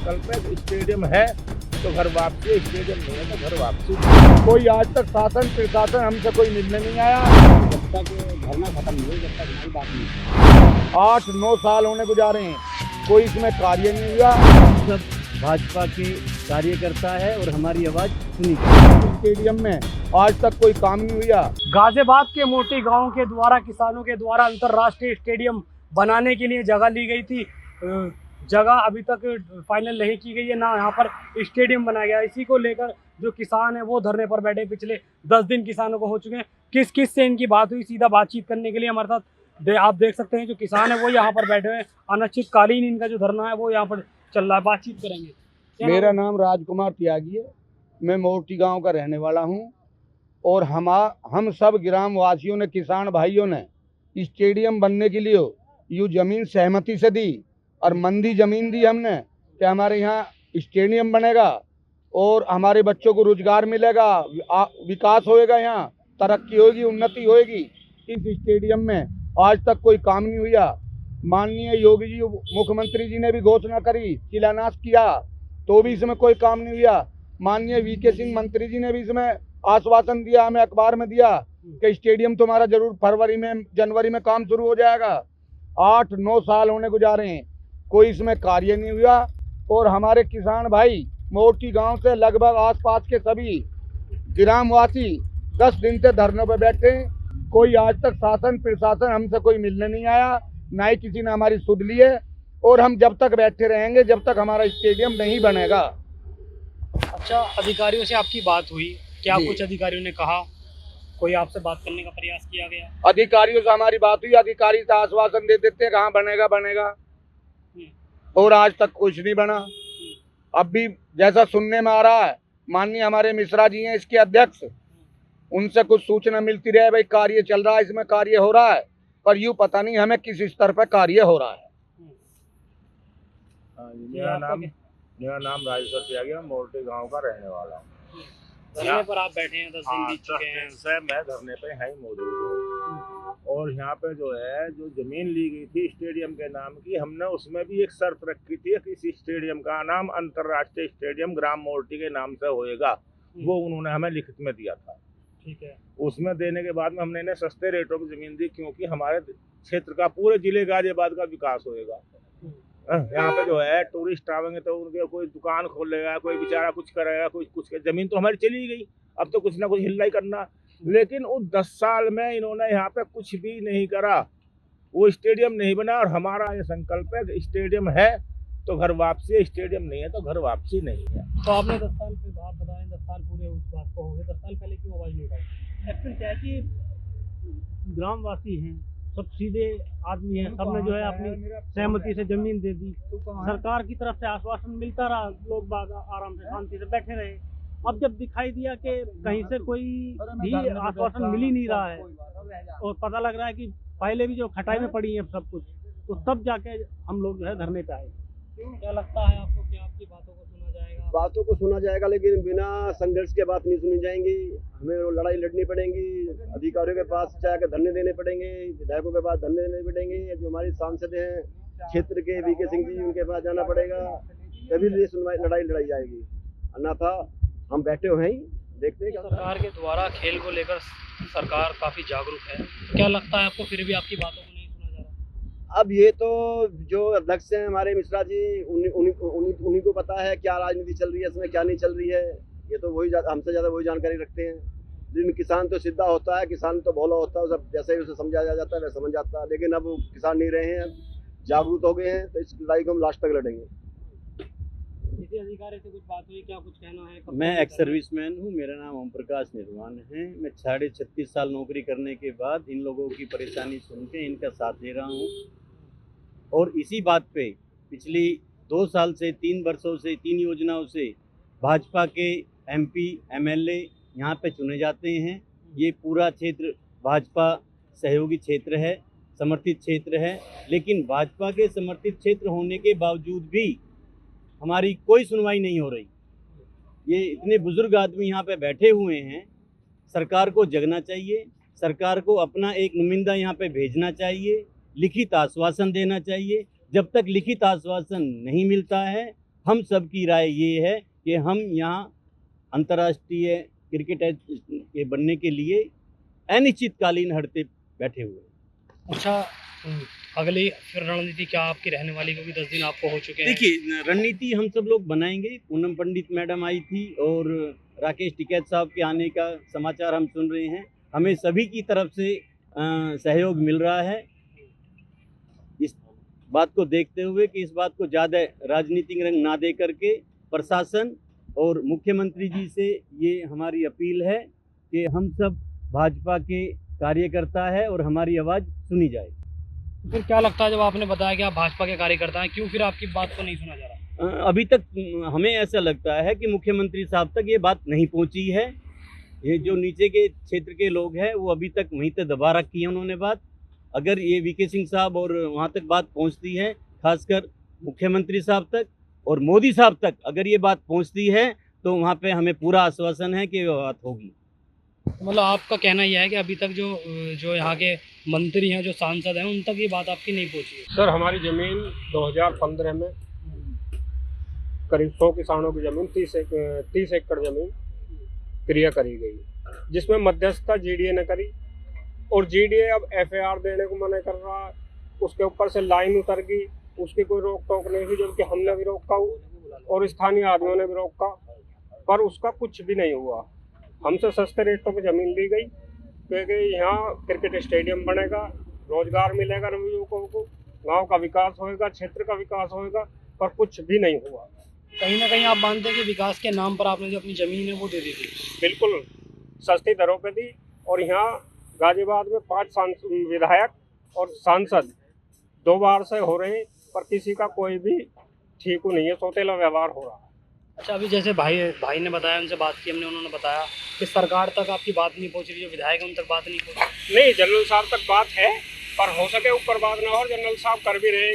संकल्प है। स्टेडियम है तो घर वापसी, स्टेडियम नहीं है तो घर वापसी। कोई आज तक शासन प्रशासन हमसे कोई मिलने नहीं आया। जब तक धरना खत्म नहीं हो, जब तक हमारी बात नहीं। 8-9 साल होने गुजारे हैं, कोई इसमें कार्य नहीं हुआ। सब भाजपा के कार्यकर्ता है और हमारी आवाज सुनी। स्टेडियम में आज तक कोई काम नहीं हुआ। गाजियाबाद के मोटी गांव के द्वारा किसानों के द्वारा अंतर्राष्ट्रीय स्टेडियम बनाने के लिए जगह ली गई थी। जगह अभी तक फाइनल नहीं की गई है, ना यहाँ पर स्टेडियम बनाया गया। इसी को लेकर जो किसान है वो धरने पर बैठे। पिछले 10 दिन किसानों को हो चुके हैं। किस किस से इनकी बात हुई, सीधा बातचीत करने के लिए हमारे साथ आप देख सकते हैं जो किसान है वो यहाँ पर बैठे हुए हैं। अनिश्चितकालीन इनका जो धरना है वो यहाँ पर चल रहा है। बातचीत करेंगे। मेरा नाम राजकुमार त्यागी है, मैं मोटी गांव का रहने वाला हूं और हम सब ग्राम वासियों ने, किसान भाइयों ने स्टेडियम बनने के लिए यूँ ज़मीन सहमति से दी और मंदी ज़मीन दी हमने कि हमारे यहाँ स्टेडियम बनेगा और हमारे बच्चों को रोजगार मिलेगा, विकास होएगा, यहाँ तरक्की होगी, उन्नति होएगी। इस स्टेडियम में आज तक कोई काम नहीं हुआ। माननीय योगी जी मुख्यमंत्री जी ने भी घोषणा करी, शिलान्यास किया, तो भी इसमें कोई काम नहीं हुआ। माननीय वीके सिंह मंत्री जी ने भी इसमें आश्वासन दिया, हमें अखबार में दिया कि स्टेडियम तुम्हारा जरूर फरवरी में जनवरी में काम शुरू हो जाएगा। 8-9 साल होने गुजारे हैं, कोई इसमें कार्य नहीं हुआ। और हमारे किसान भाई मोटी गांव से लगभग आसपास के सभी ग्रामवासी 10 दिन से धरनों पर बैठे हैं। कोई आज तक शासन प्रशासन हमसे कोई मिलने नहीं आया, ना ही किसी ने हमारी सुध ली है। और हम जब तक बैठे रहेंगे जब तक हमारा स्टेडियम नहीं बनेगा। अच्छा, अधिकारियों से आपकी बात हुई क्या? कुछ अधिकारियों ने कहा, कोई आपसे बात करने का प्रयास किया गया? अधिकारियों से हमारी बात हुई, अधिकारी से आश्वासन दे देते हैं कहाँ बनेगा बनेगा, और आज तक कुछ नहीं बना। अब भी जैसा सुनने में आ रहा है, माननीय हमारे मिश्रा जी हैं इसके अध्यक्ष, उनसे कुछ सूचना मिलती रहे भाई कार्य चल रहा है, इसमें कार्य हो रहा है, पर यूँ पता नहीं हमें किस स्तर पर कार्य हो रहा है। मेरा नाम राजेश्वर त्यागी है, मोटी गांव का रहने वाला हूँ। धरने पर आप बैठे हैं, 10 दिन बीत चुके हैं। से मैं धरने पे है ही मौजूद हूँ। और यहाँ पे जो है जो जमीन ली गई थी स्टेडियम के नाम की, हमने उसमें भी एक शर्त रखी थी कि इस स्टेडियम का नाम अंतर्राष्ट्रीय स्टेडियम ग्राम मोटी के नाम से होएगा। वो उन्होंने हमें लिखित में दिया था। ठीक है। उसमें देने के बाद में हमने इन्हें सस्ते रेटों की जमीन दी, क्योंकि हमारे क्षेत्र का, पूरे जिले गाजियाबाद का विकास होएगा। यहाँ पे जो है टूरिस्ट आवेंगे तो उनके कोई दुकान खोलेगा, कोई बेचारा कुछ करेगा, कुछ जमीन तो हमारी चली गई, अब तो कुछ ना कुछ हिल्ला ही करना। लेकिन उस 10 साल में इन्होंने यहाँ पे कुछ भी नहीं करा, वो स्टेडियम नहीं बना। और हमारा ये संकल्प है कि स्टेडियम है तो घर वापसी, स्टेडियम नहीं है तो घर वापसी नहीं है। तो आपने 10 साल पे आप बताएं, 10 साल पूरे उस बात को हो गए, 10 साल पहले क्यों आवाज नहीं उठाई? एक्चुअली क्या है कि ग्रामवासी हैं, सब सीधे आदमी हैं, सबने जो है अपनी सहमति से जमीन दे दी। सरकार की तरफ से आश्वासन मिलता रहा, लोग बाग आराम से शांति से बैठे रहे। अब जब दिखाई दिया कि कहीं से कोई भी आश्वासन मिल ही नहीं रहा है और पता लग रहा है कि पहले भी जो खटाई में पड़ी है सब कुछ, तो तब जाके हम लोग जो है धरने पे आए। क्या लगता है आपको कि आपकी बातों को सुना जाएगा? बातों को सुना जाएगा, लेकिन बिना संघर्ष के बात नहीं सुनी जाएंगी। हमें लड़ाई लड़नी पड़ेगी, अधिकारियों के पास जाकर धरने देने पड़ेंगे, विधायकों के पास धरने देने पड़ेंगे, जो हमारी सांसद हैं क्षेत्र के वीके सिंह जी, उनके पास जाना पड़ेगा, तभी ये लड़ाई लड़ाई जाएगी। अन्यथा हम बैठे हुए हैं, देखते हैं। सरकार के द्वारा खेल को लेकर सरकार काफी जागरूक है, क्या लगता है आपको फिर भी आपकी बातों को नहीं सुना जा रहा? अब ये तो जो अध्यक्ष हैं हमारे मिश्रा जी, उन्हीं को पता है क्या राजनीति चल रही है, इसमें क्या नहीं चल रही है। ये तो वही हमसे ज़्यादा वही जानकारी रखते हैं। लेकिन किसान तो सीधा होता है, किसान तो भोला होता है, सब जैसे ही उसे समझाया जाता है वैसे समझ जाता है। लेकिन अब वो किसान नहीं रहे हैं, जागरूक हो गए हैं, तो इस लड़ाई को हम लास्ट तक लड़ेंगे। किसी अधिकारी से कुछ बात हुई, क्या कुछ कहना है? मैं एक्स सर्विसमैन हूँ, मेरा नाम ओम प्रकाश निर्वाण है। मैं 36.5 साल नौकरी करने के बाद इन लोगों की परेशानी सुन के इनका साथ दे रहा हूँ। और इसी बात पे पिछली 2 साल से 3 वर्षों से 3 योजनाओं से भाजपा के MP MLA यहाँ पे चुने जाते हैं। ये पूरा क्षेत्र भाजपा सहयोगी क्षेत्र है, समर्थित क्षेत्र है। लेकिन भाजपा के समर्थित क्षेत्र होने के बावजूद भी हमारी कोई सुनवाई नहीं हो रही। ये इतने बुजुर्ग आदमी यहाँ पे बैठे हुए हैं, सरकार को जगना चाहिए, सरकार को अपना एक नुमाइंदा यहाँ पे भेजना चाहिए, लिखित आश्वासन देना चाहिए। जब तक लिखित आश्वासन नहीं मिलता है, हम सब की राय ये है कि हम यहाँ अंतर्राष्ट्रीय क्रिकेट के बनने के लिए अनिश्चितकालीन हड़ताल बैठे हुए हैं। अच्छा, अगली फिर रणनीति क्या आपकी रहने वाली, क्योंकि 10 दिन आपको हो चुके हैं? देखिए, रणनीति हम सब लोग बनाएंगे। पूनम पंडित मैडम आई थी और राकेश टिकैत साहब के आने का समाचार हम सुन रहे हैं। हमें सभी की तरफ से सहयोग मिल रहा है। इस बात को देखते हुए कि इस बात को ज़्यादा राजनीतिक रंग ना दे करके प्रशासन और मुख्यमंत्री जी से ये हमारी अपील है कि हम सब भाजपा के कार्यकर्ता है और हमारी आवाज़ सुनी जाए। फिर क्या लगता है, जब आपने बताया कि आप भाजपा के कार्यकर्ता हैं, क्यों फिर आपकी बात को नहीं सुना जा रहा? अभी तक हमें ऐसा लगता है कि मुख्यमंत्री साहब तक ये बात नहीं पहुंची है। ये जो नीचे के क्षेत्र के लोग हैं वो अभी तक वहीं तक दबा रखी है उन्होंने बात। अगर ये वीके सिंह साहब और वहाँ तक बात पहुँचती है, खासकर मुख्यमंत्री साहब तक और मोदी साहब तक अगर ये बात पहुँचती है तो वहाँ पे हमें पूरा आश्वासन है कि ये बात होगी। मतलब आपका कहना यह है कि अभी तक जो यहाँ के मंत्री हैं, जो सांसद हैं, उन तक ये बात आपकी नहीं पहुँची है? सर, हमारी ज़मीन 2015 में करीब 100 किसानों की ज़मीन 30 एकड़ ज़मीन क्रिया करी गई, जिसमें मध्यस्थता जीडीए ने करी और जीडीए अब एफआईआर देने को मना कर रहा है। उसके ऊपर से लाइन उतर गई, उसकी कोई रोक टोक नहीं हुई, जबकि हमने भी रोका और स्थानीय आदमियों ने भी रोका, पर उसका कुछ भी नहीं हुआ। हमसे सस्ते रेटों पर ज़मीन ली गई क्योंकि यहाँ क्रिकेट स्टेडियम बनेगा, रोजगार मिलेगा नवयुवकों को, गांव का विकास होएगा, क्षेत्र का विकास होएगा, पर कुछ भी नहीं हुआ। कहीं ना कहीं आप मानते हैं कि विकास के नाम पर आपने जो अपनी ज़मीन है वो दे दी थी? बिल्कुल सस्ती दरों पे दी। और यहाँ गाजियाबाद में 5 विधायक और सांसद 2 बार से हो रहे हैं, पर किसी का कोई भी ठीक नहीं है, सौतेला व्यवहार हो रहा है। अच्छा, अभी जैसे भाई ने बताया, उनसे बात की हमने, उन्होंने बताया कि सरकार तक आपकी बात नहीं पहुंच रही, जो विधायक है उन तक बात नहीं पहुंच। नहीं, जनरल साहब तक बात है, पर हो सके ऊपर बात ना हो। जनरल साहब कर भी रहे,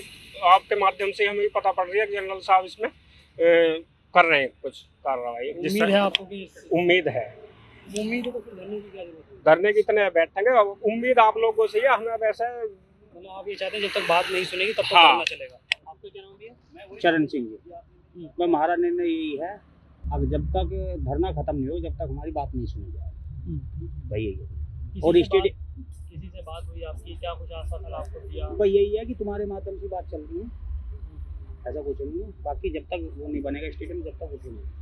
आपके माध्यम से हमें भी पता पड़ रही है कि जनरल साहब इसमें कर रहे हैं कुछ कार्रवाई। उम्मीद है आपको कि? उम्मीद है। उम्मीद है तो फिर धरने की क्या जरूरत है? धरने की इतने बैठेंगे, उम्मीद आप लोगों से है, हमें वैसे मतलब आप ये चाहते हैं जब तक बात नहीं सुनेगी तब तक हाँ। धरना चलेगा। आपका क्या नाम है? चरण सिंह जी। तो हमारा निर्णय यही है, अब जब तक धरना खत्म नहीं हो, जब तक हमारी बात नहीं सुनी जाए, भाई यही है। और किसी से बात हुई आपकी, क्या कुछ आश्वासन आपको दिया? भाई यही है कि तुम्हारे माध्यम से बात चल रही है, ऐसा कुछ नहीं है। बाकी जब तक वो नहीं बनेगा स्टेडियम, जब तक कुछ नहीं।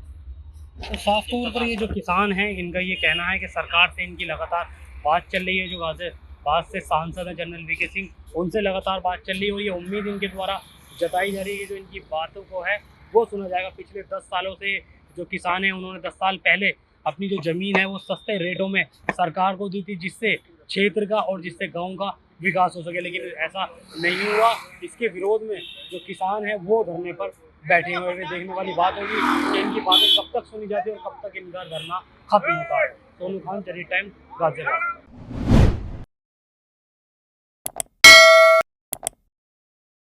तो साफ तौर पर ये जो किसान हैं, इनका ये कहना है कि सरकार से इनकी लगातार बात चल रही है। जो गाजियाबाद से सांसद हैं जनरल वीके सिंह, उनसे लगातार बात चल रही है और ये उम्मीद इनके द्वारा जताई जा रही है कि जो इनकी बातों को है वो सुना जाएगा। पिछले 10 सालों से जो किसान हैं, उन्होंने 10 साल पहले अपनी जो ज़मीन है वो सस्ते रेटों में सरकार को दी थी, जिससे क्षेत्र का और जिससे गांव का विकास हो सके, लेकिन ऐसा नहीं हुआ। इसके विरोध में जो किसान हैं वो धरने पर बैठे हुए हैं। देखने वाली बात होगी कि इनकी बातें कब तक सुनी जाती है और कब तक इनका धरना खत्म होता है। सोनू खान, चरी टाइम, गाजियाबाद।